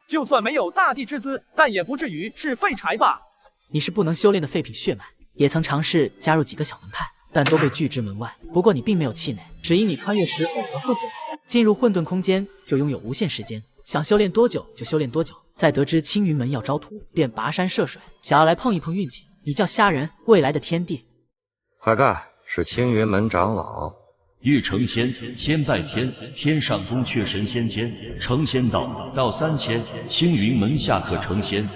就算没有大帝之资，但也不至于是废柴吧？你是不能修炼的废品血脉，也曾尝试加入几个小门派，但都被拒之门外。不过你并没有气馁，只因你穿越时混沌，进入混沌空间就拥有无限时间，想修炼多久就修炼多久。在得知青云门要招徒，便跋山涉水，想要来碰一碰运气。你叫虾仁，未来的天帝。快看，是青云门长老。欲成仙，先拜天，天上宫阙神仙间，成仙道，道3000，青云门下可成仙。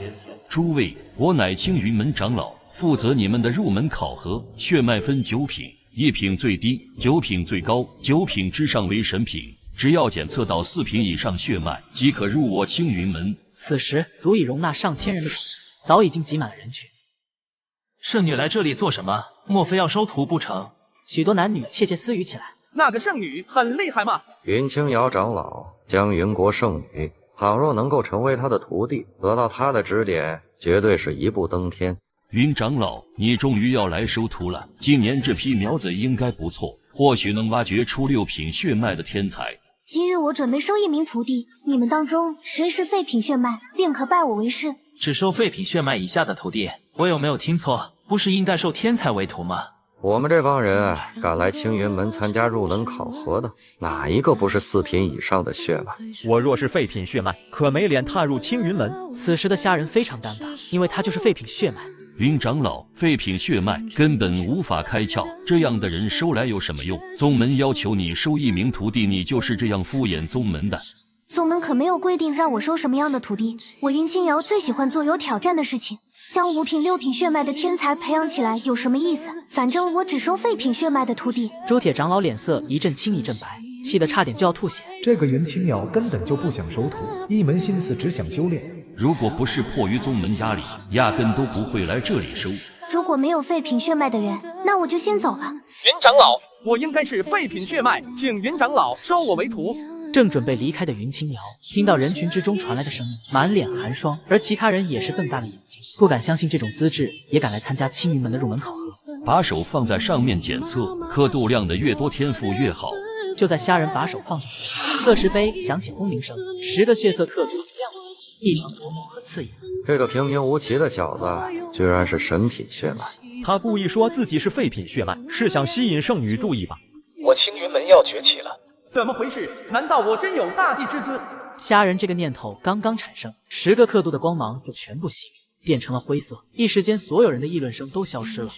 诸位，我乃青云门长老，负责你们的入门考核。血脉分9品，1品最低，9品最高，9品之上为神品。只要检测到4品以上血脉，即可入我青云门。此时足以容纳上千人的早已经挤满了人群。圣女来这里做什么？莫非要收徒不成？许多男女窃窃私语起来。那个圣女很厉害吗？云清瑶长老，江云国圣女，倘若能够成为她的徒弟，得到她的指点，绝对是一步登天。云长老，你终于要来收徒了。今年这批苗子应该不错，或许能挖掘出6品血脉的天才。今日我准备收1名徒弟，你们当中谁是废品血脉，便可拜我为师。只收废品血脉以下的徒弟，我有没有听错？不是应该收天才为徒吗？我们这帮人赶来青云门参加入门考核的，哪一个不是4品以上的血脉？我若是废品血脉，可没脸踏入青云门。此时的虾仁非常尴尬，因为他就是废品血脉。云长老，废品血脉根本无法开窍，这样的人收来有什么用？宗门要求你收1名徒弟，你就是这样敷衍宗门的？宗门可没有规定让我收什么样的徒弟，我云清瑶最喜欢做有挑战的事情。将5品、6品血脉的天才培养起来有什么意思？反正我只收废品血脉的徒弟。朱铁长老脸色一阵青一阵白，气得差点就要吐血。这个云清瑶根本就不想收徒，一门心思只想修炼。如果不是迫于宗门压力，压根都不会来这里收。如果没有废品血脉的人，那我就先走了。云长老，我应该是废品血脉，请云长老收我为徒。正准备离开的云清瑶听到人群之中传来的声音，满脸寒霜，而其他人也是瞪大了眼睛，不敢相信这种资质也敢来参加青云门的入门考核。把手放在上面检测，刻度量的越多，天赋越好。就在虾仁把手放进去，刻石碑响起轰铃声，10个血色刻度亮了起，异常夺目和刺眼。这个平平无奇的小子，居然是神品血脉。他故意说自己是废品血脉，是想吸引圣女注意吧？我青云门要崛起了。怎么回事？难道我真有大帝之资？虾仁这个念头刚刚产生，10个刻度的光芒就全部熄灭，变成了灰色。一时间，所有人的议论声都消失了。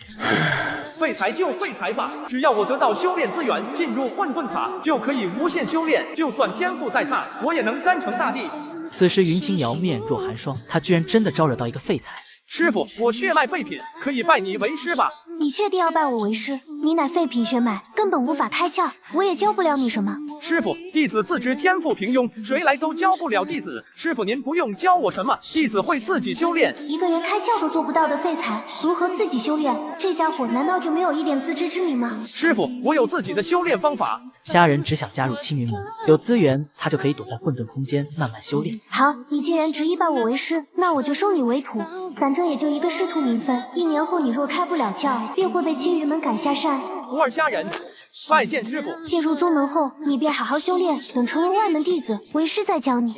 废材就废材吧，只要我得到修炼资源，进入混沌塔，就可以无限修炼。就算天赋再差，我也能干成大帝。此时云清瑶面若寒霜，他居然真的招惹到一个废材。师傅，我血脉废品，可以拜你为师吧？你确定要拜我为师？你乃废品血脉，根本无法开窍，我也教不了你什么。师傅，弟子自知天赋平庸，谁来都教不了弟子。师傅您不用教我什么，弟子会自己修炼。一个连开窍都做不到的废材，如何自己修炼？这家伙难道就没有一点自知之明吗？师傅，我有自己的修炼方法。虾仁只想加入青云门，有资源他就可以躲在混沌空间慢慢修炼。好，你既然执意拜我为师，那我就收你为徒。反正也就一个师徒名分，1年后你若开不了窍，便会被青云门赶下山。徒儿虾仁，拜见师傅。进入宗门后，你便好好修炼，等成为外门弟子，为师再教你。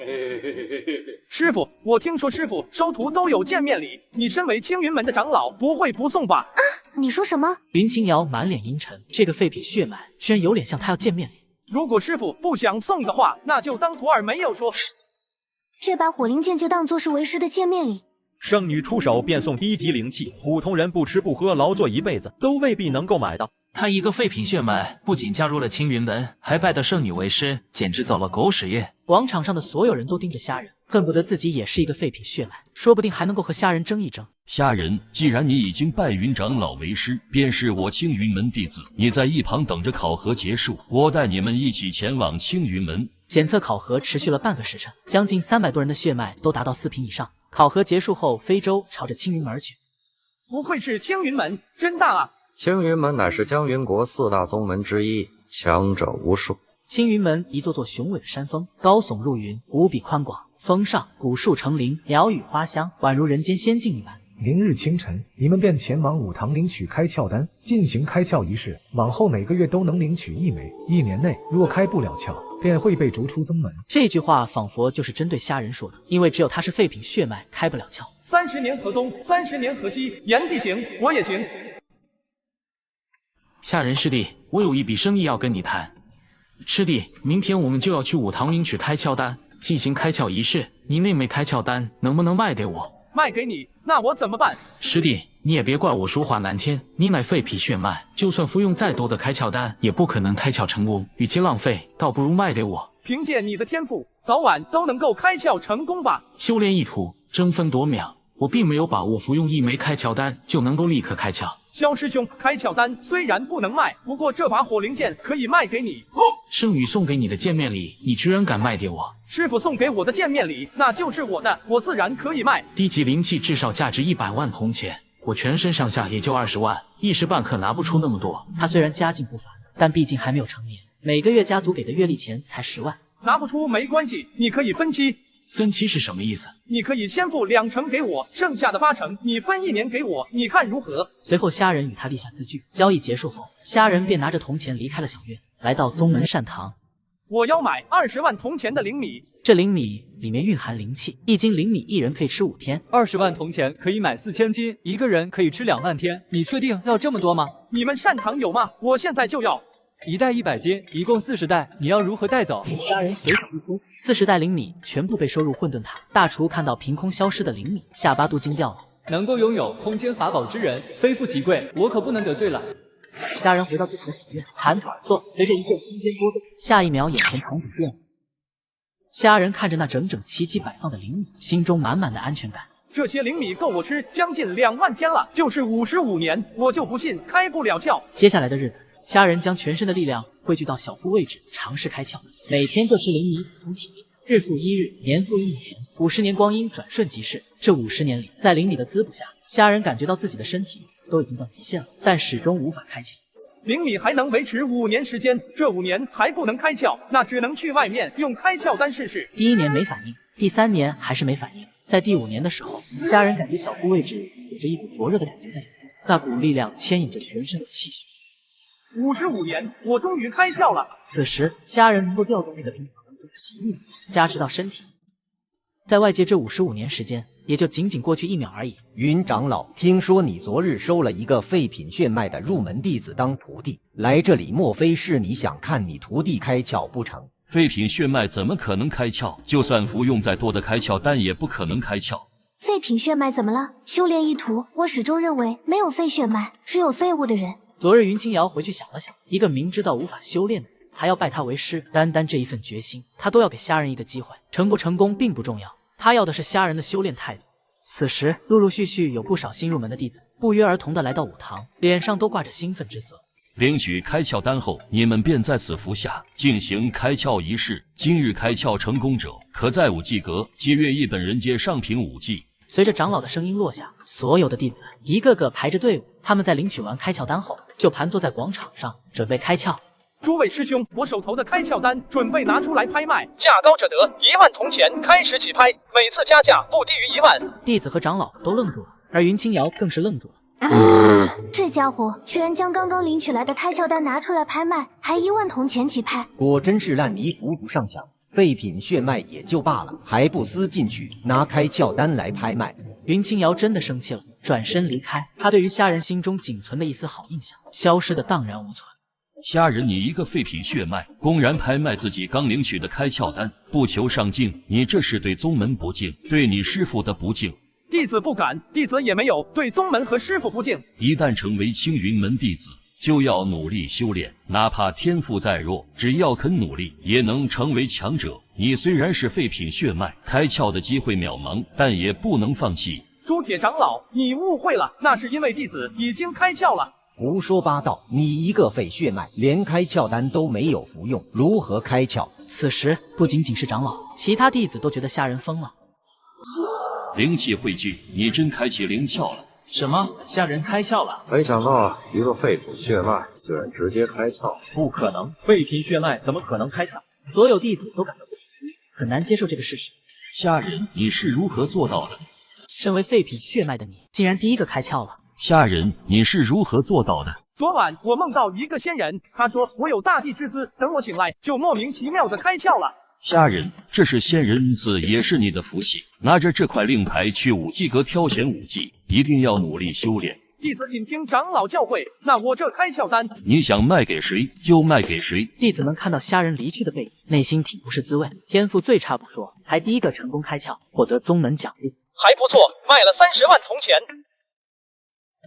师傅，我听说师傅收徒都有见面礼，你身为青云门的长老，不会不送吧？啊，你说什么？云清瑶满脸阴沉，这个废品血脉居然有脸向他要见面礼。如果师傅不想送的话，那就当徒儿没有说。这把火灵剑就当作是为师的见面礼。圣女出手便送低级灵气，普通人不吃不喝劳作一辈子，都未必能够买到。他一个废品血脉，不仅加入了青云门，还拜得圣女为师，简直走了狗屎运。广场上的所有人都盯着虾仁，恨不得自己也是一个废品血脉，说不定还能够和虾仁争一争。虾仁，既然你已经拜云长老为师，便是我青云门弟子，你在一旁等着考核结束，我带你们一起前往青云门。检测考核持续了半个时辰，将近300多人的血脉都达到4品以上。考核结束后，飞舟朝着青云门而去。不愧是青云门，真大啊！青云门乃是江云国4大宗门之一，强者无数。青云门一座座雄伟的山峰，高耸入云，无比宽广。峰上古树成林，鸟语花香，宛如人间仙境一般。明日清晨，你们便前往武堂领取开窍丹，进行开窍仪式。往后每个月都能领取1枚，1年内若开不了窍，便会被逐出宗门。这句话仿佛就是针对虾仁说的，因为只有他是废品血脉，开不了窍。30年河东，30年河西，炎帝行，我也行。虾仁师弟，我有一笔生意要跟你谈。师弟，明天我们就要去武堂领取开窍丹，进行开窍仪式。你那枚开窍丹能不能卖给我？卖给你，那我怎么办？师弟，你也别怪我说话难听，你乃废品血脉，就算服用再多的开窍丹，也不可能开窍成功。与其浪费，倒不如卖给我。凭借你的天赋，早晚都能够开窍成功吧？修炼一途，争分夺秒，我并没有把握服用一枚开窍丹就能够立刻开窍。萧师兄，开窍丹虽然不能卖，不过这把火灵剑可以卖给你。圣宇送给你的见面礼，你居然敢卖给我？师傅送给我的见面礼，那就是我的，我自然可以卖。低级灵气至少价值100万铜钱，我全身上下也就20万，一时半刻拿不出那么多。他虽然家境不凡，但毕竟还没有成年，每个月家族给的月例钱才10万。拿不出没关系，你可以分期。分期是什么意思？你可以先付2成给我，剩下的8成你分1年给我，你看如何？随后虾仁与他立下字据，交易结束后，虾仁便拿着铜钱离开了小院，来到宗门善堂。我要买20万铜钱的灵米，这灵米里面蕴含灵气，一斤灵米一人可以吃5天。20万铜钱可以买4000斤，一个人可以吃2万天。你确定要这么多吗？你们善堂有吗？我现在就要。一袋100斤，一共40袋，你要如何带走？虾仁随口一说，40袋灵米全部被收入混沌塔。大厨看到凭空消失的灵米，下巴都惊掉了。能够拥有空间法宝之人，非富即贵，我可不能得罪了。虾仁回到自己的小院，盘腿而坐，随着一阵空间波动，下一秒眼前场景变了。虾仁看着那整整齐齐摆放的灵米，心中满满的安全感。这些灵米够我吃将近2万天了，就是55年，我就不信开不了窍。接下来的日子，虾仁将全身的力量汇聚到小腹位置，尝试开窍。每天就吃灵米补充体力，日复一日，年复一年，50年光阴转瞬即逝。这50年里，在灵米的滋补下，虾仁感觉到自己的身体都已经到极限了，但始终无法开窍。灵米还能维持5年时间，这5年还不能开窍，那只能去外面用开窍丹试试。第1年没反应，第3年还是没反应，在第5年的时候，虾仁感觉小腹位置有着一股灼热的感觉在流动，那股力量牵引着全身的气血。55年，我终于开窍了。此时，虾仁能够调动那个冰场当中的奇异力量，加持到身体。在外界这55年时间，也就仅仅过去1秒而已。云长老，听说你昨日收了一个废品血脉的入门弟子当徒弟，来这里莫非是你想看你徒弟开窍不成？废品血脉怎么可能开窍？就算服用再多的开窍丹，也不可能开窍。废品血脉怎么了？修炼一途，我始终认为没有废血脉，只有废物的人。昨日云清瑶回去想了想，一个明知道无法修炼的人，还要拜他为师，单单这一份决心，他都要给虾仁一个机会。成不成功并不重要，他要的是虾仁的修炼态度。此时，陆陆续续有不少新入门的弟子不约而同的来到武堂，脸上都挂着兴奋之色。领取开窍丹后，你们便在此服下，进行开窍仪式。今日开窍成功者，可在武技阁借阅一本人阶上品武技。随着长老的声音落下，所有的弟子一个个排着队伍，他们在领取完开窍丹后，就盘坐在广场上，准备开窍。诸位师兄，我手头的开窍丹准备拿出来拍卖，价高者得1万铜钱，开始起拍，每次加价不低于1万。弟子和长老都愣住了，而云清瑶更是愣住了。这家伙居然将刚刚领取来的开窍丹拿出来拍卖，还1万铜钱起拍，果真是烂泥扶不上墙。废品血脉也就罢了，还不思进取，拿开窍丹来拍卖。云清瑶真的生气了，转身离开。他对于虾仁心中仅存的一丝好印象消失得荡然无存。虾仁，你一个废品血脉，公然拍卖自己刚领取的开窍丹，不求上进，你这是对宗门不敬，对你师父的不敬。弟子不敢，弟子也没有对宗门和师父不敬。一旦成为青云门弟子，就要努力修炼，哪怕天赋再弱，只要肯努力，也能成为强者。你虽然是废品血脉，开窍的机会渺茫，但也不能放弃。朱铁长老，你误会了，那是因为弟子已经开窍了。胡说八道！你一个废血脉，连开窍丹都没有服用，如何开窍？此时不仅仅是长老，其他弟子都觉得虾仁疯了。灵气汇聚，你真开启灵窍了。什么？虾仁开窍了？没想到一个废品血脉居然直接开窍。不可能，废品血脉怎么可能开窍？所有弟子都感到不可思议，很难接受这个事实。虾仁，你是如何做到的？身为废品血脉的你，竟然第一个开窍了。虾仁，你是如何做到的？昨晚我梦到一个仙人，他说我有大地之资，等我醒来就莫名其妙的开窍了。虾仁，这是仙人恩赐，也是你的福气。拿着这块令牌去武技阁挑选武技，一定要努力修炼。弟子谨听长老教诲，那我这开窍丹，你想卖给谁就卖给谁。弟子们看到虾仁离去的背影，内心挺不是滋味。天赋最差不说，还第一个成功开窍，获得宗门奖励，还不错，卖了30万铜钱。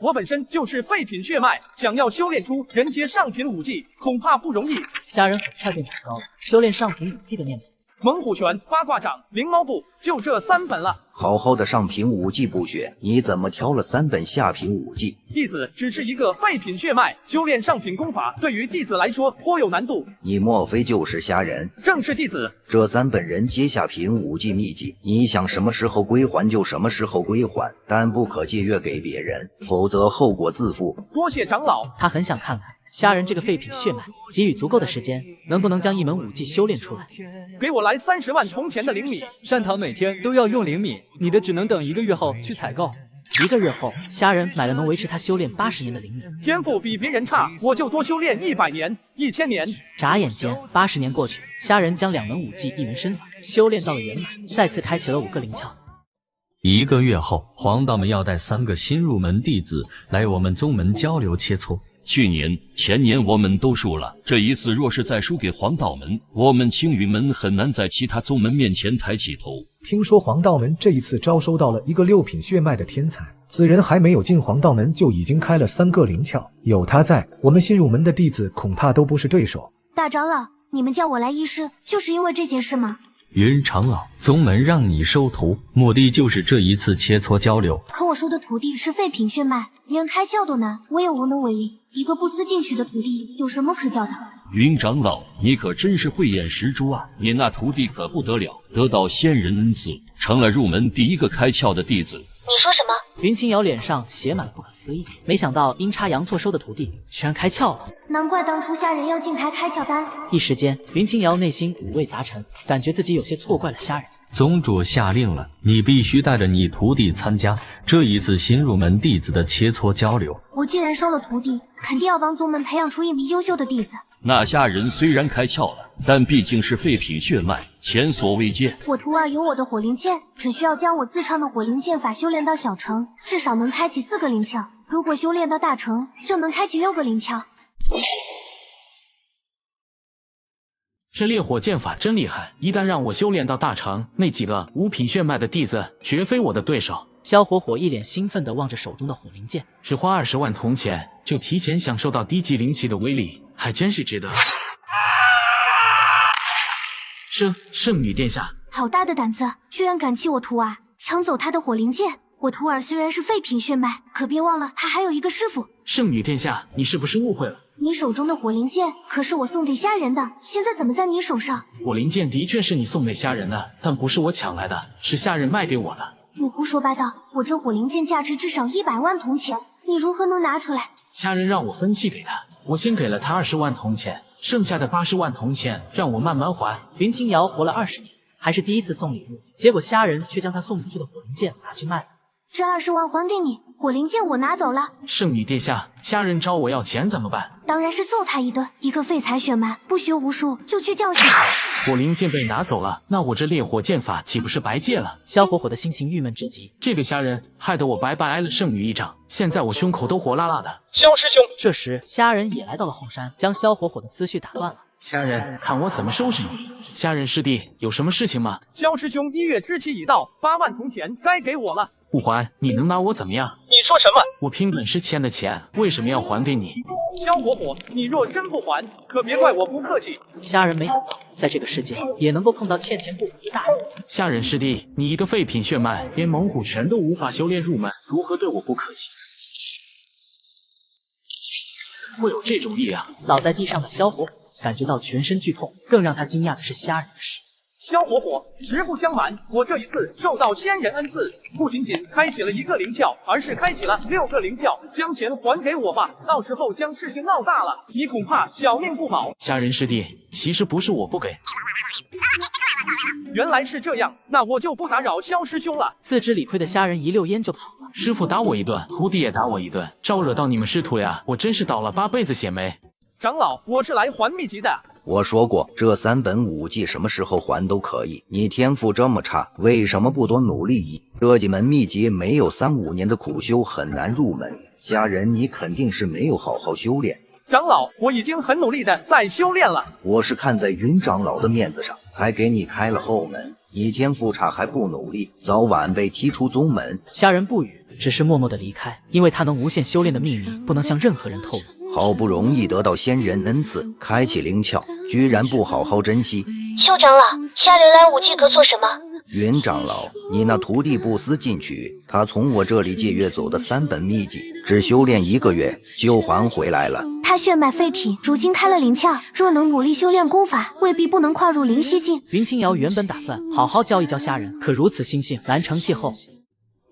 我本身就是废品血脉，想要修炼出人阶上品武技，恐怕不容易。虾仁很快便打消了修炼上品武技的念头。猛虎拳、八卦掌、灵猫步，就这3本了。好好的上品武技不学，你怎么挑了3本下品武技？弟子只是一个废品血脉，修炼上品功法对于弟子来说颇有难度。你莫非就是虾仁？正是弟子。这3本人阶下品武技秘籍，你想什么时候归还就什么时候归还，但不可借阅给别人，否则后果自负。多谢长老。他很想看看虾仁这个废品血脉，给予足够的时间，能不能将一门武技修炼出来。给我来30万铜钱的灵米。善堂每天都要用灵米，你的只能等1个月后去采购。1个月后，虾仁买了能维持他修炼80年的灵米。天赋比别人差，我就多修炼100年、1000年。眨眼间，80年过去，虾仁将2门武技、1门身法修炼到了圆满，再次开启了5个灵窍。1个月后，黄道门要带3个新入门弟子来我们宗门交流切磋。去年、前年我们都输了，这一次若是再输给黄道门，我们青云门很难在其他宗门面前抬起头。听说黄道门这一次招收到了一个6品血脉的天才，此人还没有进黄道门就已经开了3个灵窍，有他在，我们新入门的弟子恐怕都不是对手。大长老，你们叫我来议事，就是因为这件事吗？云长老，宗门让你收徒，目的就是这一次切磋交流。可我收的徒弟是废品血脉，连开窍都难，我也无能为力。一个不思进取的徒弟，有什么可教的？云长老，你可真是慧眼识珠啊！你那徒弟可不得了，得到仙人恩赐，成了入门第1个开窍的弟子。你说什么？云清瑶脸上写满了不可思议，没想到阴差阳错收的徒弟居然开窍了。难怪当初虾仁要进台开窍丹。一时间，云清瑶内心五味杂陈，感觉自己有些错怪了虾仁。宗主下令了，你必须带着你徒弟参加这一次新入门弟子的切磋交流。我既然收了徒弟，肯定要帮宗门培养出一名优秀的弟子。那虾仁虽然开窍了，但毕竟是废品血脉，前所未见。我徒儿有我的火灵剑，只需要将我自创的火灵剑法修炼到小成，至少能开启4个灵窍。如果修炼到大成，就能开启6个灵窍。这烈火剑法真厉害，一旦让我修炼到大成，那几个5品血脉的弟子绝非我的对手。萧火火一脸兴奋地望着手中的火灵剑，只花20万铜钱就提前享受到低级灵气的威力，还真是值得。圣女殿下，好大的胆子，居然敢欺我徒儿，抢走他的火灵剑！我徒儿虽然是废品血脉，可别忘了他还有一个师傅。圣女殿下，你是不是误会了？你手中的火灵剑可是我送给虾仁的，现在怎么在你手上？火灵剑的确是你送给虾仁的，但不是我抢来的，是虾仁卖给我的。你胡说八道！我这火灵剑价值至少100万铜钱，你如何能拿出来？虾仁让我分期给他，我先给了他20万铜钱，剩下的80万铜钱让我慢慢还。云清瑶活了20年，还是第一次送礼物，结果虾仁却将他送出去的火灵剑拿去卖了。这20万还给你，火灵剑我拿走了。圣女殿下，虾仁找我要钱怎么办？当然是揍他一顿，一个废材血脉，不学无术就去教训。火灵剑被拿走了，那我这烈火剑法岂不是白借了？萧火火的心情郁闷至极，这个虾仁害得我白白挨了圣女一掌，现在我胸口都火辣辣的。萧师兄，这时虾仁也来到了后山，将萧火火的思绪打断了。虾仁，看我怎么收拾你！虾仁师弟，有什么事情吗？萧师兄1月之期已到，8万铜钱该给我了。不还，你能拿我怎么样？你说什么？我凭本事欠的钱，为什么要还给你？萧火火，你若真不还，可别怪我不客气。虾仁没想到，在这个世界也能够碰到欠钱不还的大人。虾仁师弟，你一个废品血脉，连猛虎拳都无法修炼入门，如何对我不客气？会有这种力量？倒在地上的萧火火感觉到全身剧痛，更让他惊讶的是虾仁的事。萧火火，实不相瞒，我这一次受到仙人恩赐，不仅仅开启了1个灵窍，而是开启了6个灵窍。将钱还给我吧，到时候将事情闹大了，你恐怕小命不保。虾仁师弟，其实不是我不给。原来是这样，那我就不打扰萧师兄了。自知理亏的虾仁一溜烟就跑了。师傅打我一顿，徒弟也打我一顿，招惹到你们师徒呀，我真是倒了8辈子血霉。长老，我是来还秘籍的。我说过，这3本武技什么时候还都可以。你天赋这么差，为什么不多努力一？这几门秘籍没有3、5年的苦修很难入门。虾仁，你肯定是没有好好修炼。长老，我已经很努力的在修炼了。我是看在云长老的面子上，才给你开了后门。你天赋差还不努力，早晚被踢出宗门。虾仁不语，只是默默的离开，因为他能无限修炼的秘密不能向任何人透露。好不容易得到仙人恩赐，开启灵窍，居然不好好珍惜。邱长老，虾仁来武技可做什么？云长老，你那徒弟不思进取，他从我这里借阅走的3本秘籍，只修炼1个月就还回来了。他血脉废品，如今开了灵窍，若能努力修炼功法，未必不能跨入灵犀境。云清瑶原本打算好好教一教虾仁，可如此心性难成气候。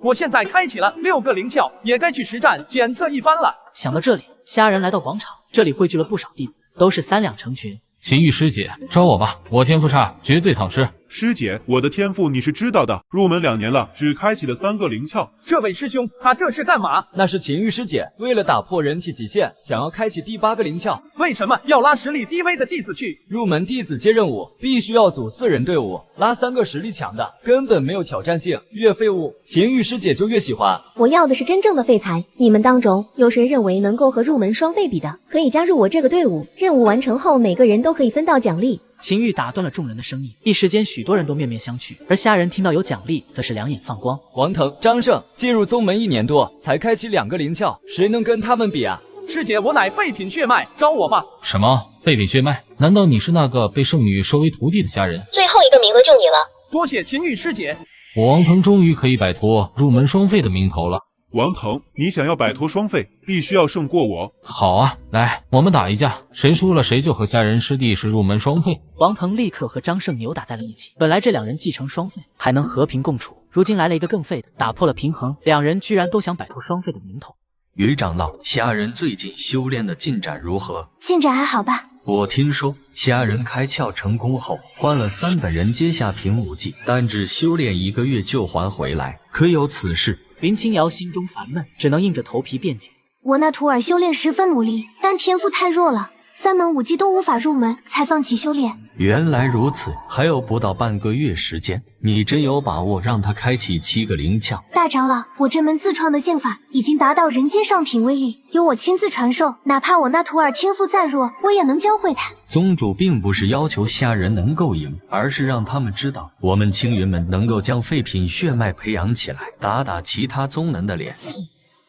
我现在开启了6个灵窍，也该去实战检测一番了。想到这里，虾仁来到广场，这里汇聚了不少弟子，都是3两成群。秦玉师姐，招我吧，我天赋差，绝对躺尸。师姐，我的天赋你是知道的，入门2年了，只开启了3个灵窍。这位师兄，他这是干嘛？那是秦玉师姐为了打破人气极限，想要开启第8个灵窍。为什么要拉实力低微的弟子去？入门弟子接任务必须要组4人队伍，拉3个实力强的，根本没有挑战性，越废物秦玉师姐就越喜欢。我要的是真正的废材，你们当中有谁认为能够和入门双废比的，可以加入我这个队伍。任务完成后，每个人都可以分到奖励。秦玉打断了众人的生意，一时间许多人都面面相觑，而虾仁听到有奖励，则是两眼放光。王腾、张胜进入宗门1年多，才开启2个灵窍，谁能跟他们比啊？师姐，我乃废品血脉，招我吧。什么废品血脉？难道你是那个被圣女收为徒弟的虾仁？最后1个名额就你了。多谢秦玉师姐。我王腾终于可以摆脱入门双废的名头了。王腾，你想要摆脱双废，必须要胜过我。好啊，来，我们打一架，谁输了谁就和虾仁师弟是入门双废。王腾立刻和张胜扭打在了一起。本来这2人继承双废还能和平共处，如今来了一个更废的，打破了平衡，2人居然都想摆脱双废的名头。于长老，虾仁最近修炼的进展如何？进展还好吧？我听说虾仁开窍成功后，换了3本人阶下品武技，但只修炼1个月就还回来，可有此事？林清瑶心中烦闷，只能硬着头皮辩解。我那徒儿修炼十分努力，但天赋太弱了，3门武技都无法入门，才放弃修炼。原来如此，还有不到半个月时间，你真有把握让他开启7个灵窍？大长老，我这门自创的剑法已经达到人阶上品威力，由我亲自传授，哪怕我那徒儿天赋再弱，我也能教会他。宗主并不是要求虾仁能够赢，而是让他们知道我们青云门能够将废品血脉培养起来，打打其他宗门的脸。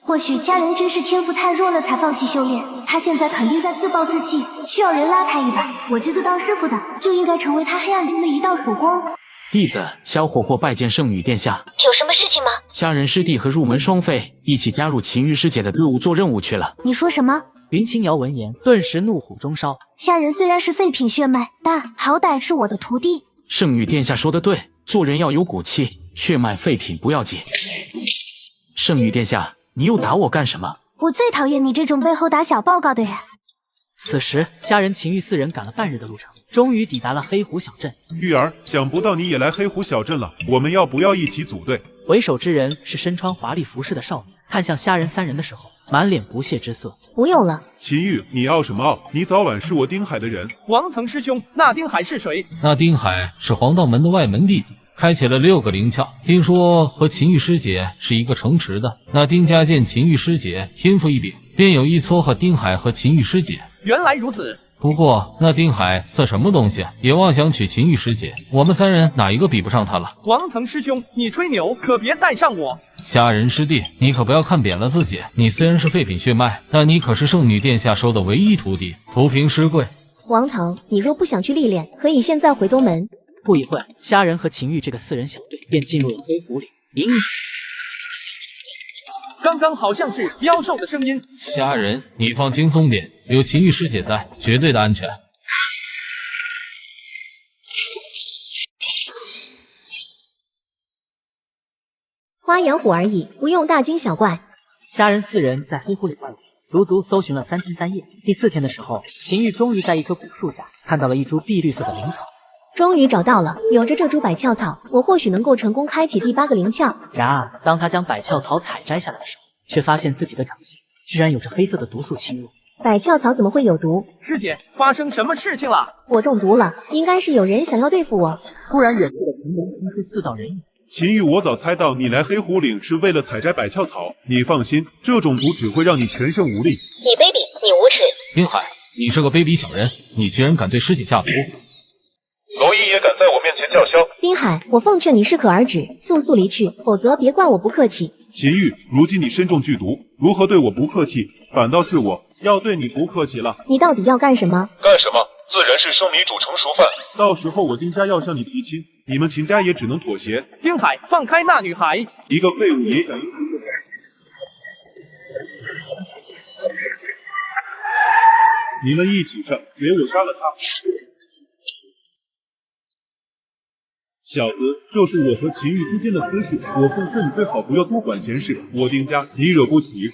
或许家人真是天赋太弱了才放弃修炼，他现在肯定在自暴自弃，需要人拉他一把。我这个当师傅的就应该成为他黑暗中的一道曙光。弟子小火火拜见圣女殿下。有什么事情吗？虾仁师弟和入门双废一起加入秦玉师姐的队伍做任务去了。你说什么？云清瑶闻言顿时怒火中烧。虾仁虽然是废品血脉，但好歹是我的徒弟。圣女殿下说的对，做人要有骨气，血脉废品不要紧。圣女殿下，你又打我干什么？我最讨厌你这种背后打小报告的人。此时虾仁、秦玉4人赶了半日的路程，终于抵达了黑虎小镇。玉儿，想不到你也来黑虎小镇了，我们要不要一起组队？为首之人是身穿华丽服饰的少女，看向虾仁3人的时候，满脸不屑之色。不用了。秦玉，你傲什么傲？你早晚是我丁海的人。王腾师兄，那丁海是谁？那丁海是黄道门的外门弟子，开启了6个灵窍，听说和秦玉师姐是一个城池的。那丁家见秦玉师姐天赋异禀，便有意撮合丁海和秦玉师姐。原来如此。不过那丁海算什么东西，也妄想娶秦玉师姐，我们3人哪一个比不上他了？王腾师兄，你吹牛可别带上我。虾仁师弟，你可不要看扁了自己，你虽然是废品血脉，但你可是圣女殿下收的唯一徒弟，徒凭师贵。王腾，你若不想去历练，可以现在回宗门。不一会，虾仁和秦玉这个4人小队便进入了黑虎岭。刚刚好像是妖兽的声音。虾仁，你放轻松点，有秦玉师姐在，绝对的安全。花养虎而已，不用大惊小怪。虾仁4人在黑虎岭外围足足搜寻了3天3夜。第4天的时候，秦玉终于在一棵古树下看到了一株碧绿色的灵草。终于找到了，有着这株百窍草，我或许能够成功开启第8个灵窍。然而，当他将百窍草采摘下来的时候，却发现自己的掌心居然有着黑色的毒素侵入。百窍草怎么会有毒？师姐，发生什么事情了？我中毒了，应该是有人想要对付我。突然，远处的城门冲出4道人影。秦玉，我早猜到你来黑虎岭是为了采摘百窍草。你放心，这种毒只会让你全身无力。你卑鄙，你无耻！丁海，你是个卑鄙小人，你居然敢对师姐下毒！罗伊也敢在我面前叫嚣！丁海，我奉劝你适可而止，速速离去，否则别怪我不客气。秦玉，如今你身中剧毒，如何对我不客气？反倒是我要对你不客气了。你到底要干什么？干什么？自然是生米煮成熟饭。到时候我丁家要向你提亲，你们秦家也只能妥协。丁海，放开那女孩！一个废物也想一死。你们一起上，给我杀了他！小子，这是我和秦玉之间的私事，我奉劝你最好不要多管闲事。我丁家你惹不起。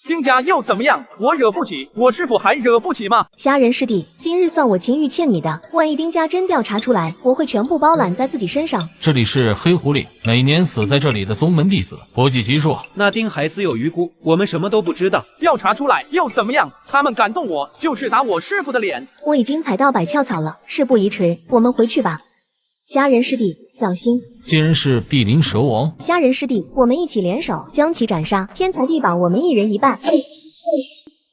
丁家又怎么样？我惹不起，我师傅还惹不起吗？虾仁师弟，今日算我秦玉欠你的，万一丁家真调查出来，我会全部包揽在自己身上。这里是黑狐岭，每年死在这里的宗门弟子不计其数。那丁海死有余辜，我们什么都不知道。调查出来又怎么样？他们敢动我，就是打我师傅的脸。我已经采到百窍草了，事不宜迟，我们回去吧。虾仁师弟，小心！既然是碧鳞蛇王，虾仁师弟，我们一起联手将其斩杀，天才地宝我们一人一半。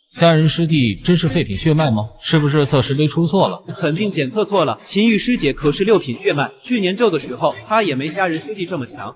虾仁师弟真是废品血脉吗？是不是测试杯出错了？肯定检测错了。秦玉师姐可是6品血脉，去年这个时候她也没虾仁师弟这么强。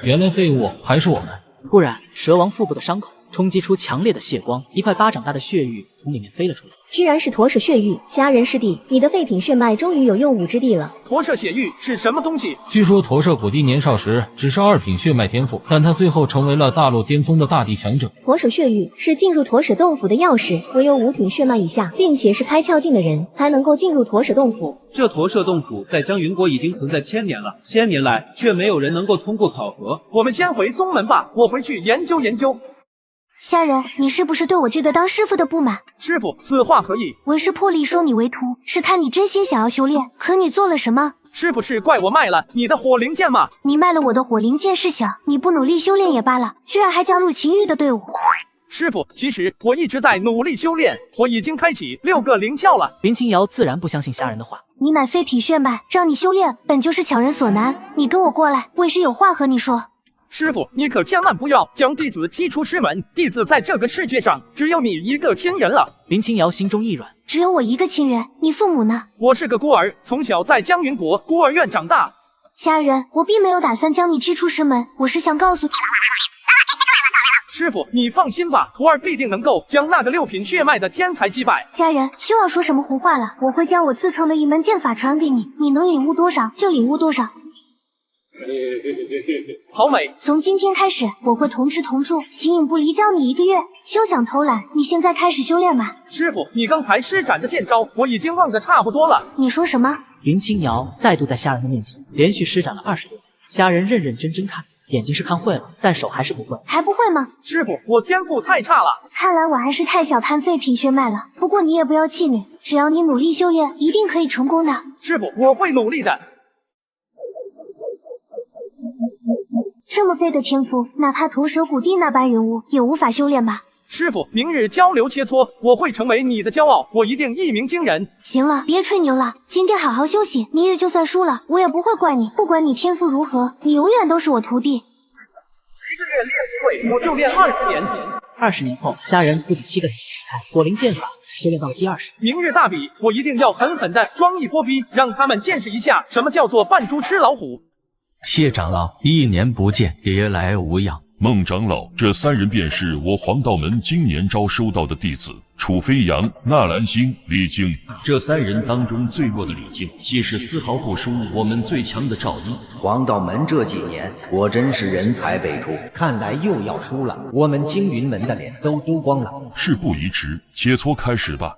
原来废物还是我们。突然，蛇王腹部的伤口冲击出强烈的血光，一块巴掌大的血玉从里面飞了出来。居然是驼舍血玉！虾仁师弟，你的废品血脉终于有用武之地了。驼舍血玉是什么东西？据说驼舍古帝年少时只是2品血脉天赋，但他最后成为了大陆巅峰的大地强者。驼舍血玉是进入驼舍洞府的钥匙，唯有5品血脉以下，并且是开窍境的人才能够进入驼舍洞府。这驼舍洞府在江云国已经存在1000年了，1000年来却没有人能够通过考核。我们先回宗门吧，我回去研究研究。虾仁，你是不是对我这个当师傅的不满？师傅，此话何意？为师破例收你为徒，是看你真心想要修炼，可你做了什么？师傅是怪我卖了你的火灵剑吗？你卖了我的火灵剑是小，你不努力修炼也罢了，居然还加入秦玉的队伍。师傅，其实我一直在努力修炼，我已经开启6个灵窍了。林清瑶自然不相信虾仁的话。你乃废品血脉，让你修炼本就是强人所难。你跟我过来，为师有话和你说。师傅，你可千万不要将弟子踢出师门，弟子在这个世界上只有你一个亲人了。林清瑶心中一软，只有我一个亲人，你父母呢？我是个孤儿，从小在江云国孤儿院长大。虾仁，我并没有打算将你踢出师门，我是想告诉你。师傅，你放心吧，徒儿必定能够将那个6品血脉的天才击败。家人，休要说什么胡话了，我会将我自创的一门剑法传给你，你能领悟多少就领悟多少。好美！从今天开始，我会同吃同住，形影不离，教你1个月，休想偷懒。你现在开始修炼吧。师傅，你刚才施展的剑招，我已经忘得差不多了。你说什么？林清瑶再度在虾仁的面前连续施展了20多次，虾仁认认真真看，眼睛是看会了，但手还是不会。还不会吗？师傅，我天赋太差了。看来我还是太小看废品血脉了。不过你也不要气馁，只要你努力修炼，一定可以成功的。师傅，我会努力的。这么废的天赋，哪怕驼舍古帝那般人物也无法修炼吧？师傅，明日交流切磋，我会成为你的骄傲，我一定一鸣惊人。行了，别吹牛了，今天好好休息，明日就算输了，我也不会怪你。不管你天赋如何，你永远都是我徒弟。1个月练不会，我就练20年。20年后，虾仁不仅7个灵才，火灵剑法修炼到了第20。明日大比，我一定要狠狠的装一波逼，让他们见识一下什么叫做扮猪吃老虎。谢长老，1年不见，别来无恙。孟长老，这3人便是我黄道门今年招收到的弟子：楚飞扬、纳兰星、李靖。这3人当中最弱的李靖，既是丝毫不输我们最强的赵一。黄道门这几年果真是人才辈出，看来又要输了，我们青云门的脸都丢光了。事不宜迟，切磋开始吧。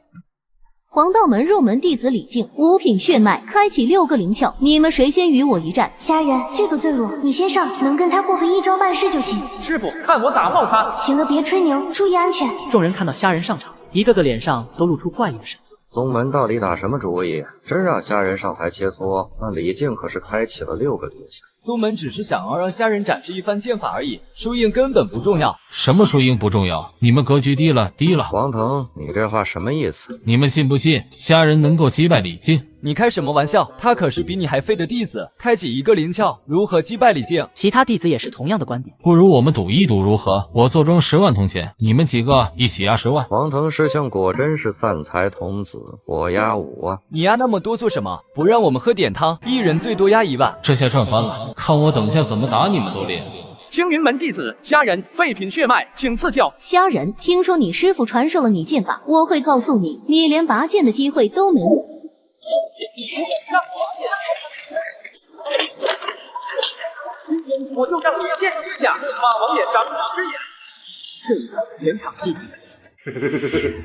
黄道门入门弟子李靖，5品血脉，开启6个灵窍，你们谁先与我一战？虾仁，这个最弱，你先上，能跟他过个一招半式就行。师傅，看我打爆他！行了，别吹牛，注意安全。众人看到虾仁上场，一个个脸上都露出怪异的神色。宗门到底打什么主意？真让虾人上台切磋，那李靖可是开启了6个灵窍。宗门只是想要让虾人展示一番剑法而已，输赢根本不重要。什么输赢不重要？你们格局低了，低了。王腾，你这话什么意思？你们信不信虾人能够击败李靖？你开什么玩笑？他可是比你还废的弟子，开启1个灵窍，如何击败李靖？其他弟子也是同样的观点。不如我们赌一赌如何？我坐庄10万铜钱，你们几个一起押10万。王腾师兄果真是散财童子，我押5啊！你押那么多做什么？不让我们喝点汤，一人最多押1万。这下赚翻了，看我等下怎么打你们都练。青云门弟子虾人，废品血脉，请赐教。虾人，听说你师傅传授了你剑法，我会告诉你，你连拔剑的机会都没有。我就让你见识一下马王爷长知识眼。全场弟子。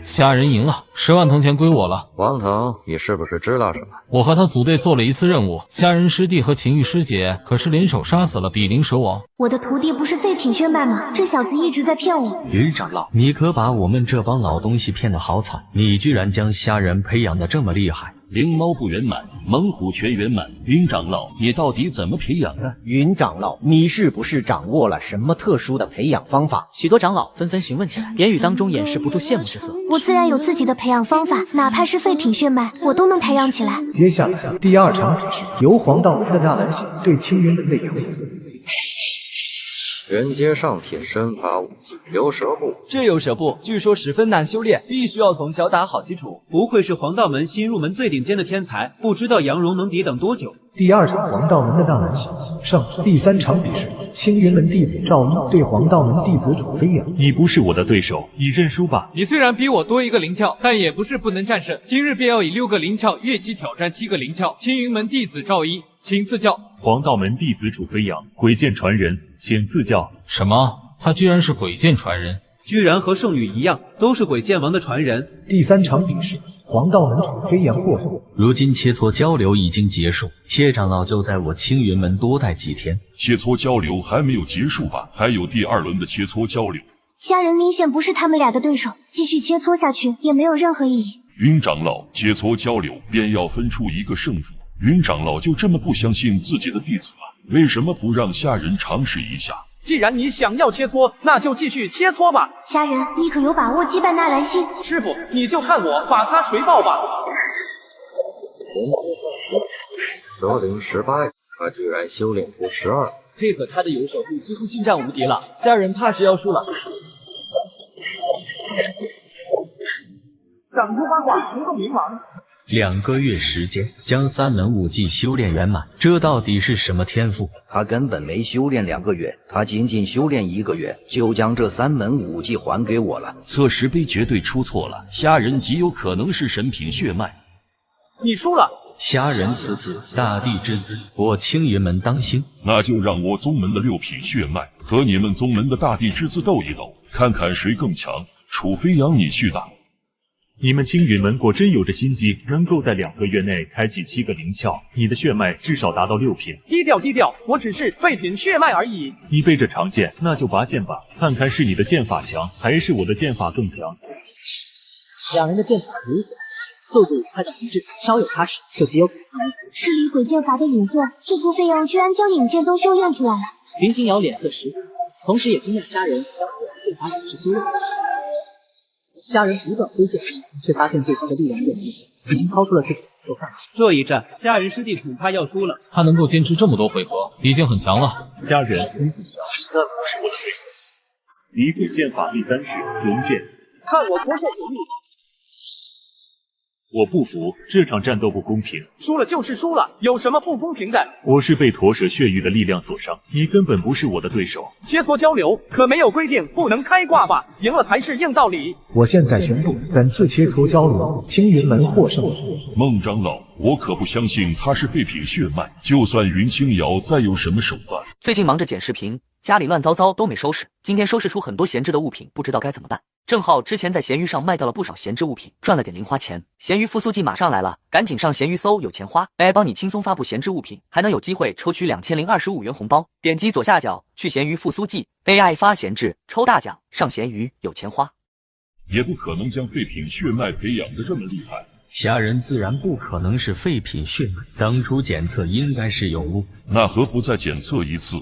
虾人赢了，10万铜钱归我了。王腾，你是不是知道什么？我和他组队做了一次任务，虾人师弟和秦玉师姐可是联手杀死了比邻蛇王。我的徒弟不是废品血脉吗？这小子一直在骗我。云长老，你可把我们这帮老东西骗得好惨！你居然将虾人培养得这么厉害。灵猫不圆满，猛虎全圆满。云长老，你到底怎么培养的？云长老，你是不是掌握了什么特殊的培养方法？许多长老纷纷询问起来，言语当中掩饰不住羡慕之色。我自然有自己的培养方法，哪怕是废品血脉，我都能培养起来。接下来第2场比试由黄道门的纳兰信对青云门的杨勇。人阶上品身法武技，游蛇步。这游蛇步据说十分难修炼，必须要从小打好基础。不愧是黄道门新入门最顶尖的天才，不知道杨蓉能抵挡多久。第2场黄道门的纳兰信胜。第3场比试青云门弟子赵一对黄道门弟子楚飞扬。你不是我的对手，你认输吧。你虽然比我多1个灵窍，但也不是不能战胜。今日便要以6个灵窍越级挑战7个灵窍。青云门弟子赵一，请赐教。黄道门弟子楚飞扬，鬼剑传人，请赐教。什么？他居然是鬼剑传人？居然和圣女一样，都是鬼剑王的传人。第3场比试，黄道门楚飞扬获胜。如今切磋交流已经结束，谢长老就在我青云门多待几天。切磋交流还没有结束吧？还有第2轮的切磋交流。虾人明显不是他们俩的对手，继续切磋下去也没有任何意义。云长老，切磋交流便要分出一个胜负。云长老就这么不相信自己的弟子吗？为什么不让虾人尝试一下？既然你想要切磋，那就继续切磋吧。虾人，你可有把握击败纳兰信？师傅，你就看我把他锤爆吧。蛇灵18，他居然修炼出12。配合他的游手步，几乎近战无敌了。虾人怕是要输了。掌出八卦，行动冥王。 2个月时间将3门武技修炼圆满，这到底是什么天赋？他根本没修炼2个月，他仅仅修炼1个月，就将这3门武技还给我了。测石碑绝对出错了，虾人极有可能是神品血脉。你输了。虾人此子，大地之资，我青云门当心。那就让我宗门的6品血脉和你们宗门的大地之资斗一斗，看看谁更强。楚飞扬，你去打。 你们青云门果真有着心机，能够在2个月内开启7个灵窍，你的血脉至少达到6品。低调低调，我只是废品血脉而已。你背着长剑，那就拔剑吧，看看是你的剑法强，还是我的剑法更强。2人的剑法如此，速度快到极致，稍有差池就极有可能。是离鬼剑法的引剑，这楚飞扬居然将引剑都修炼出来了。林清瑶脸色十足，同时也惊讶虾人将火剑法本事修炼。 虾人不断挥剑，却发现对方的力量变低，已经超出了自己的受范围。这一战，虾人师弟恐怕要输了。他能够坚持这么多回合，已经很强了。虾人，你很强，但不是我的对手。离鬼剑法第3式龙剑，看我不受主力。 我不服，这场战斗不公平。输了就是输了，有什么不公平的？我是被驼蛇血域的力量所伤，你根本不是我的对手。切磋交流可没有规定不能开挂吧？赢了才是硬道理。我现在宣布，本次切磋交流，青云门获胜。孟长老，我可不相信他是废品血脉，就算云清瑶再有什么手段，最近忙着剪视频，家里乱糟糟都没收拾。今天收拾出很多闲置的物品，不知道该怎么办。 正好之前在闲鱼上卖掉了不少闲置物品，赚了点零花钱。闲鱼复苏季马上来了，赶紧上闲鱼搜有钱花 ，AI 帮你轻松发布闲置物品，还能有机会抽取2025元红包。点击左下角去闲鱼复苏季 ，AI 发闲置抽大奖，上闲鱼有钱花。也不可能将废品血脉培养的这么厉害。虾仁自然不可能是废品血脉，当初检测应该是有误。那何不再检测一次？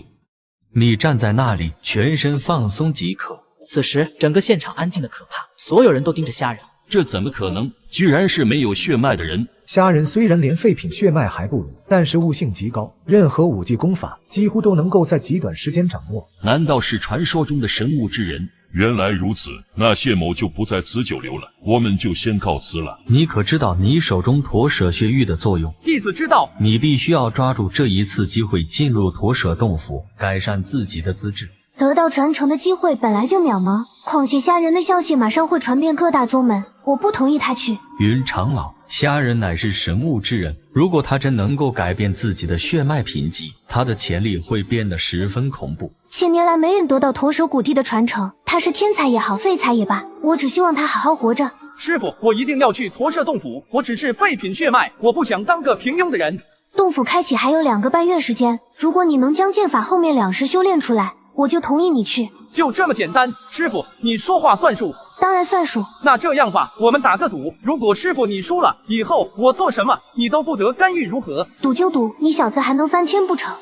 你站在那里，全身放松即可。此时，整个现场安静的可怕，所有人都盯着虾仁。这怎么可能？居然是没有血脉的人！虾仁虽然连废品血脉还不如，但是悟性极高，任何武技功法几乎都能够在极短时间掌握。难道是传说中的神物之人？原来如此，那谢某就不在此久留了，我们就先告辞了。你可知道你手中驼舍血玉的作用？弟子知道。你必须要抓住这一次机会进入驼舍洞府，改善自己的资质。得到传承的机会本来就渺茫，况且虾仁的消息马上会传遍各大宗门，我不同意他去。云长老，虾仁乃是神物之人，如果他真能够改变自己的血脉品级，他的潜力会变得十分恐怖。千年来没人得到驼舍古地的传承，他是天才也好，废材也罢，我只希望他好好活着。师傅，我一定要去驼舍洞府，我只是废品血脉，我不想当个平庸的人。洞府开启还有2个半月时间，如果你能将剑法后面2式修炼出来，我就同意你去。就这么简单？师傅，你说话算数。当然算数。那这样吧，我们打个赌，如果师傅你输了，以后我做什么你都不得干预，如何？赌就赌，你小子还能翻天不成？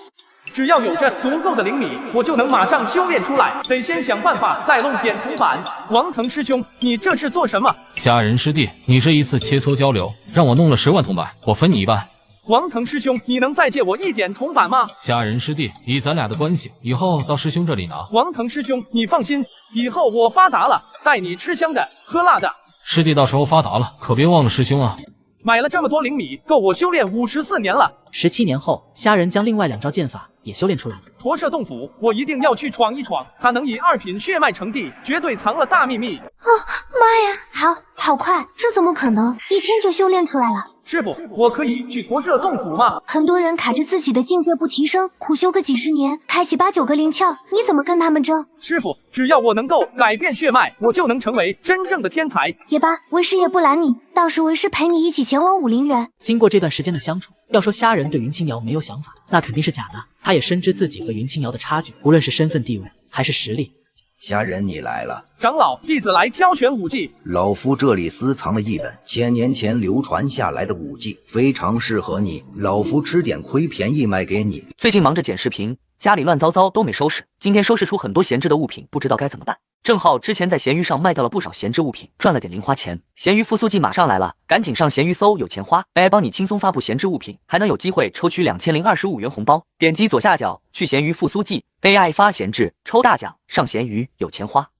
只要有着足够的灵米，我就能马上修炼出来，得先想办法再弄点铜板。王腾师兄，你这是做什么？虾仁师弟，你这一次切磋交流，让我弄了10万铜板，我分你一半。王腾师兄，你能再借我1点铜板吗？虾仁师弟，以咱俩的关系，以后到师兄这里拿。王腾师兄，你放心，以后我发达了，带你吃香的喝辣的。师弟到时候发达了，可别忘了师兄啊。买了这么多灵米，够我修炼54年了。17年后，虾仁将另外2招剑法也修炼出来了。驼舍洞府，我一定要去闯一闯，他能以2品血脉成帝，绝对藏了大秘密。哦，妈呀，好快，这怎么可能？1天就修炼出来了。师傅，我可以去驼舍洞府吗？很多人卡着自己的境界不提升，苦修个几十年，开启8、9个灵窍，你怎么跟他们争？师傅，只要我能够改变血脉，我就能成为真正的天才。也罢，为师也不拦你，到时为师陪你一起前往武陵源。经过这段时间的相处，要说虾仁对云清瑶没有想法，那肯定是假的。他也深知自己和云清瑶的差距，无论是身份地位还是实力。虾仁，你来了。长老，弟子来挑选武技。老夫这里私藏了一本1000年前流传下来的武技，非常适合你。老夫吃点亏，便宜卖给你。最近忙着剪视频，家里乱糟糟都没收拾。今天收拾出很多闲置的物品，不知道该怎么办。正好之前在闲鱼上卖掉了不少闲置物品，赚了点零花钱。闲鱼复苏季马上来了，赶紧上闲鱼搜有钱花 ，AI 帮你轻松发布闲置物品，还能有机会抽取2025元红包。点击左下角去闲鱼复苏季 ，AI 发闲置抽大奖，上闲鱼有钱花。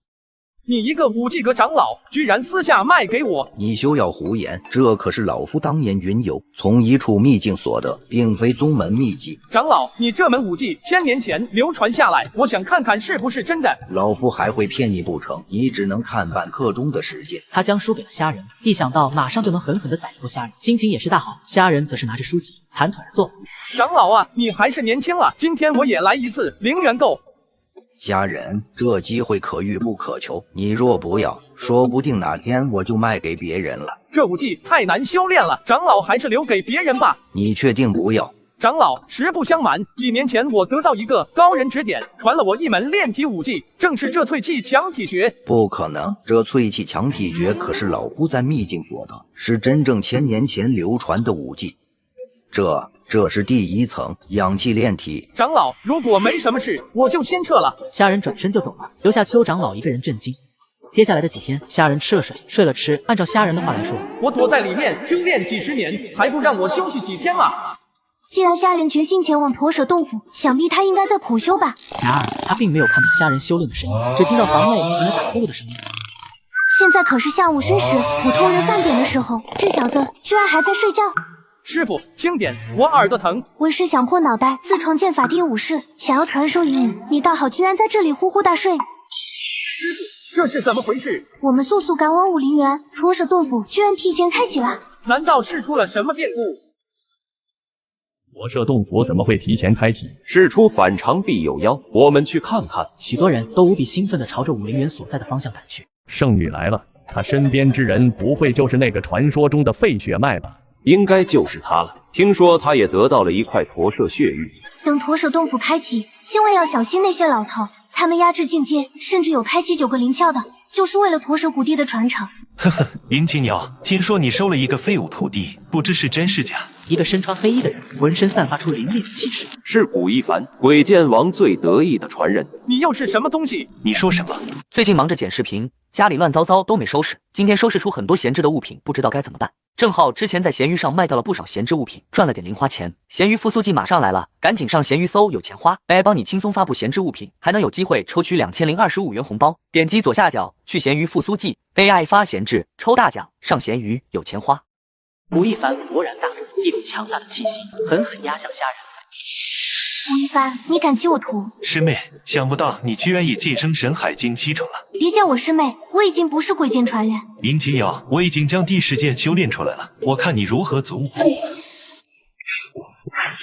你一个武技阁长老，居然私下卖给我！你休要胡言，这可是老夫当年云游从一处秘境所得，并非宗门秘籍。长老，你这门武技1000年前流传下来，我想看看是不是真的。老夫还会骗你不成？你只能看半刻钟的时间。他将输给了虾仁，一想到马上就能狠狠地逮住虾仁，心情也是大好。虾仁则是拿着书籍盘腿而坐。长老啊，你还是年轻了，今天我也来一次零元购。虾仁，这机会可遇不可求，你若不要，说不定哪天我就卖给别人了。这武技太难修炼了，长老还是留给别人吧。你确定不要？长老，实不相瞒，几年前我得到一个高人指点，传了我一门炼体武技，正是这淬气强体诀。不可能，这淬气强体诀可是老夫在秘境所得，是真正1000年前流传的武技。这是第1层养气炼体。长老，如果没什么事，我就先撤了。虾仁转身就走了，留下邱长老一个人震惊。接下来的几天，虾仁吃了睡，睡了吃。按照虾仁的话来说，我躲在里面修炼几十年，还不让我休息几天啊？既然虾仁决心前往驼舍洞府，想必他应该在苦修吧。然而他并没有看到虾仁修炼的身影，只听到房内传来打呼噜的声音。现在可是下午申时，普通人饭点的时候，这小子居然还在睡觉。师傅，轻点，我耳朵疼。为师想破脑袋自创剑法第5式，想要传授于你，你倒好，居然在这里呼呼大睡。师傅，这是怎么回事？我们速速赶往武陵源，驼舍洞府居然提前开启了。难道是出了什么变故？驼舍洞府怎么会提前开启？事出反常必有妖，我们去看看。许多人都无比兴奋地朝着武陵源所在的方向赶去。圣女来了，她身边之人不会就是那个传说中的废血脉吧？应该就是他了。听说他也得到了一块驼舍血玉。等驼舍洞府开启，千万要小心那些老头，他们压制境界，甚至有开启9个灵窍的。就是为了驼蛇谷地的传承。呵呵，云青鸟，听说你收了一个废物徒弟，不知是真是假？一个身穿黑衣的人，浑身散发出凌厉的气势。是古一凡，鬼剑王最得意的传人。你又是什么东西？你说什么？最近忙着剪视频，家里乱糟糟都没收拾。今天收拾出很多闲置的物品，不知道该怎么办。正好之前在闲鱼上卖掉了不少闲置物品，赚了点零花钱。闲鱼复苏季马上来了，赶紧上闲鱼搜，有钱花 AI 帮你轻松发布闲置物品，还能有机会抽取2025元红包。点击左下角去闲鱼复苏季 AI 发闲置，抽大奖，上闲鱼有钱花。吴亦凡勃然大怒，一股强大的气息狠狠压向虾人。吴亦凡，你敢欺我徒？师妹，想不到你居然已晋升神海境7重了。别叫我师妹，我已经不是鬼剑传人。林清瑶，我已经将第10剑修炼出来了，我看你如何阻我。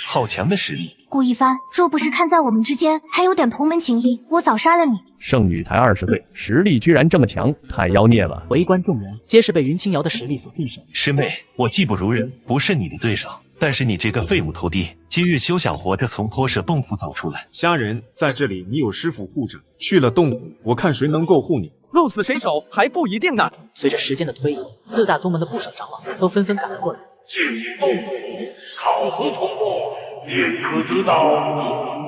好强的实力！顾一帆，若不是看在我们之间还有点同门情谊，我早杀了你。圣女才20岁，实力居然这么强，太妖孽了！围观众人皆是被云清瑶的实力所震慑。师妹，我技不如人，不是你的对手。但是你这个废物徒弟，今日休想活着从脱舍洞府走出来。虾仁，在这里你有师傅护着，去了洞府，我看谁能够护你。鹿死谁手还不一定呢。随着时间的推移，4大宗门的不少长老都纷纷赶了过来。进洞府，考核通过，便可得到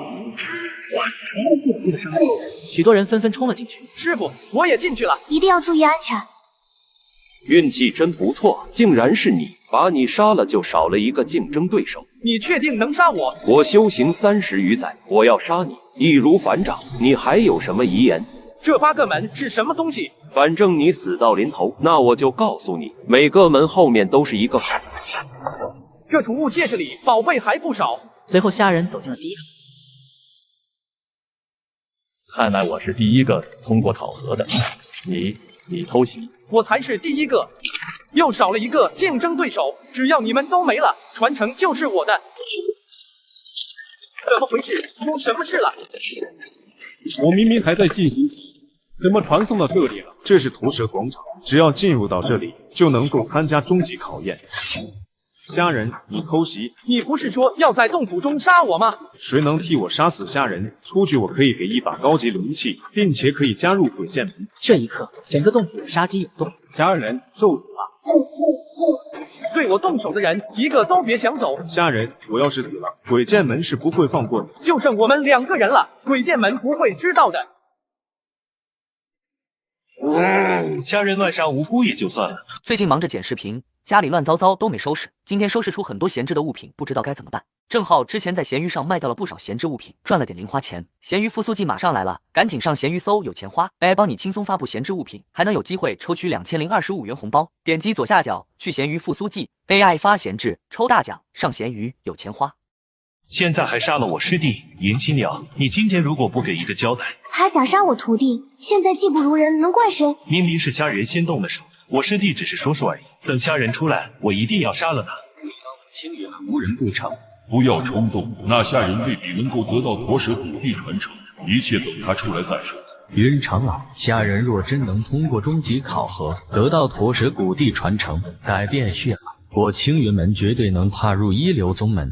许多人纷纷冲了进去。师傅，我也进去了，一定要注意安全。运气真不错，竟然是你！把你杀了，就少了一个竞争对手。你确定能杀我？我修行30余载，我要杀你，易如反掌。你还有什么遗言？这8个门是什么东西？反正你死到临头，那我就告诉你，每个门后面都是一个坎。这储物戒指里宝贝还不少。随后虾人走进了第一个。看来我是第一个通过考核的，你偷袭，我才是第一个。又少了一个竞争对手，只要你们都没了，传承就是我的。怎么回事？出什么事了？我明明还在进行，怎么传送到这里了？这是屠蛇广场，只要进入到这里，就能够参加终极考验。虾仁，你偷袭！你不是说要在洞府中杀我吗？谁能替我杀死虾仁？出去我可以给一把高级灵器，并且可以加入鬼剑门。这一刻，整个洞府杀机涌动。虾仁，受死吧！对我动手的人，一个都别想走。虾仁，我要是死了，鬼剑门是不会放过你。就剩我们2个人了，鬼剑门不会知道的。虾仁乱杀无辜也就算了，最近忙着剪视频，家里乱糟糟都没收拾。今天收拾出很多闲置的物品，不知道该怎么办。正好之前在闲鱼上卖掉了不少闲置物品，赚了点零花钱。闲鱼复苏季马上来了，赶紧上闲鱼搜有钱花 ，AI 帮你轻松发布闲置物品，还能有机会抽取2025元红包。点击左下角去闲鱼复苏季 ，AI 发闲置，抽大奖，上闲鱼有钱花。现在还杀了我师弟云清鸟，你今天如果不给一个交代，还想杀我徒弟，现在技不如人，能怪谁？明明是虾仁先动的手，我师弟只是说说而已。等虾仁出来，我一定要杀了他。清远无人不成，不要冲动，那虾仁未必能够得到驼蛇古地传承，一切等他出来再说。云长老，虾仁若真能通过终极考核，得到驼蛇古地传承，改变血脉，我青云门绝对能踏入一流宗门。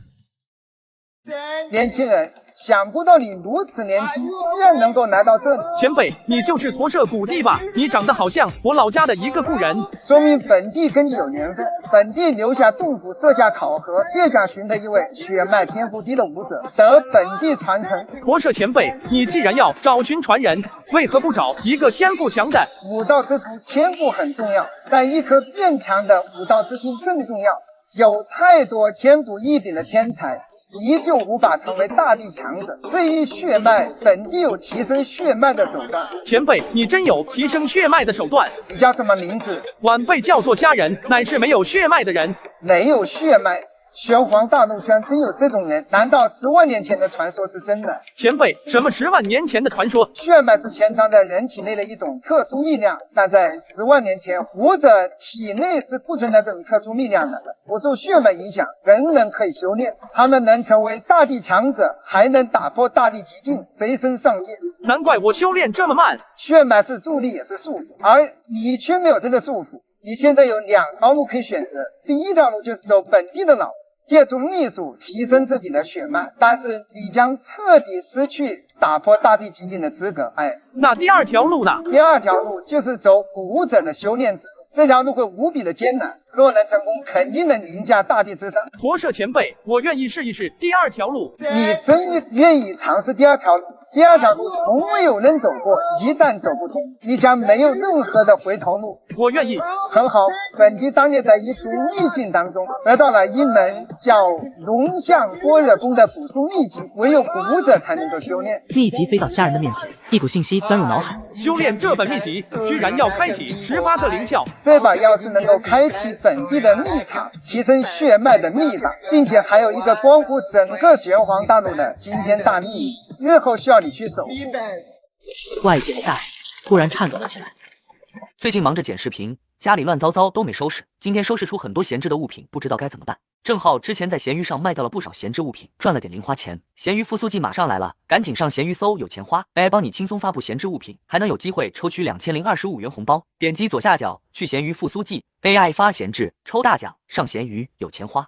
年轻人，想不到你如此年轻，居然能够来到这里。前辈，你就是驼舍古地吧？你长得好像我老家的一个故人，说明本地跟你有缘分。本地留下洞府设下考核，越想寻得一位血脉天赋低的武者，得本地传承。驼舍前辈，你既然要找寻传人，为何不找一个天赋强的？武道之初，天赋很重要，但一颗变强的武道之心更重要。有太多天赋异禀的天才，依旧无法成为大地强者。至于血脉，本地有提升血脉的手段。前辈，你真有提升血脉的手段？你叫什么名字？晚辈叫做虾仁，乃是没有血脉的人。没有血脉？玄黄大陆圈真有这种人？难道10万年前的传说是真的？前辈，什么10万年前的传说？血脉是潜藏在人体内的一种特殊力量，但在10万年前，武者体内是不存在这种特殊力量的。不受血脉影响，人人可以修炼，他们能成为大地强者，还能打破大地极境，飞升上界。难怪我修炼这么慢。血脉是助力也是束缚，而你却没有这个束缚。你现在有2条路可以选择，第一条路就是走本地的老，借助秘术提升自己的血脉，但是你将彻底失去打破大地寂静的资格。那第二条路呢？第二条路就是走古武者的修炼之路，这条路会无比的艰难，若能成功，肯定能凌驾大地之上。驼舍前辈，我愿意试一试第二条路。你真愿意尝试第二条路？第二条路从未有人走过，一旦走不通，你将没有任何的回头路。我愿意。很好，本地当年在一处秘境当中得到了一门叫龙象般若功的古书秘籍，唯有古武者才能够修炼。秘籍飞到虾仁的面前，一股信息钻入脑海。修炼这本秘籍，居然要开启18个灵窍。这把钥匙能够开启本地的秘场，提升血脉的秘法，并且还有一个光复整个玄黄大陆的惊天大秘密，日后需要你去走。外界的大地突然颤抖了起来。最近忙着剪视频，家里乱糟糟都没收拾。今天收拾出很多闲置的物品，不知道该怎么办。正好之前在闲鱼上卖掉了不少闲置物品，赚了点零花钱。闲鱼复苏季马上来了，赶紧上闲鱼搜有钱花 ，AI 帮你轻松发布闲置物品，还能有机会抽取2025元红包。点击左下角去闲鱼复苏季 ，AI 发闲置抽大奖，上闲鱼有钱花。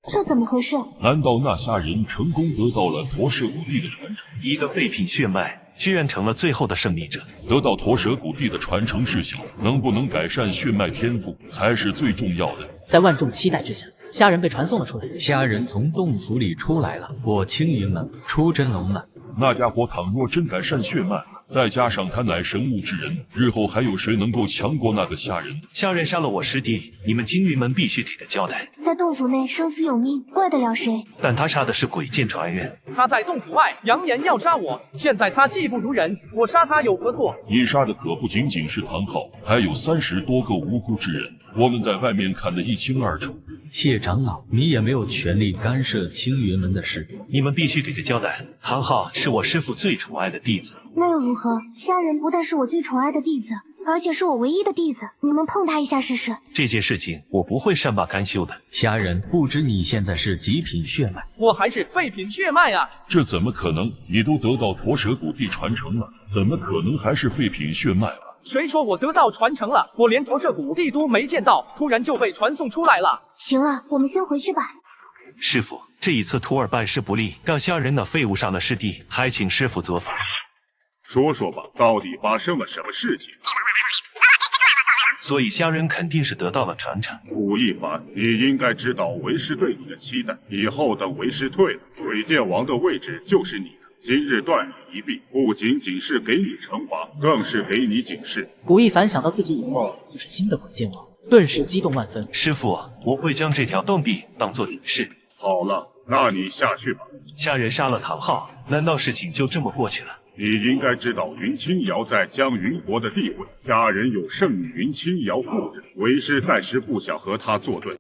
这怎么回事？难道那虾仁成功得到了驼舍古地的传承？一个废品血脉居然成了最后的胜利者。得到驼舍古地的传承事小，能不能改善血脉天赋才是最重要的。在万众期待之下，虾仁被传送了出来。虾仁从洞府里出来了，我青云门出真龙了。那家伙倘若真改善血脉，再加上他乃神物之人，日后还有谁能够强过那个虾仁？虾仁杀了我师弟，你们青云门必须给他交代。在洞府内生死有命，怪得了谁？但他杀的是鬼剑传人，他在洞府外扬言要杀我，现在他技不如人，我杀他有何错？你杀的可不仅仅是唐昊，还有30多个无辜之人，我们在外面看得一清二楚。谢长老，你也没有权利干涉青云门的事，你们必须给他交代。唐昊是我师父最宠爱的弟子，那又如何？虾仁不但是我最宠爱的弟子，而且是我唯一的弟子，你们碰他一下试试。这件事情我不会善罢甘休的。虾仁，不知你现在是几品血脉？我还是废品血脉啊！这怎么可能？你都得到驼舍古地传承了，怎么可能还是废品血脉了？谁说我得到传承了？我连驼舍古地都没见到，突然就被传送出来了。行了，我们先回去吧。师傅，这一次徒儿办事不力，让虾仁那废物上了师弟，还请师傅责罚。说说吧，到底发生了什么事情？所以虾仁肯定是得到了传承。吴亦凡，你应该知道为师对你的期待，以后等为师退了，水剑王的位置就是你的。今日断你一臂，不仅仅是给你惩罚，更是给你警示。古亦凡想到自己以后就是新的鬼剑王，顿时激动万分。师傅，我会将这条断臂当作警示。好了，那你下去吧。虾仁杀了唐昊，难道事情就这么过去了？你应该知道云清瑶在江云国的地位，虾仁有圣女云清瑶护着，为师暂时不想和他作对。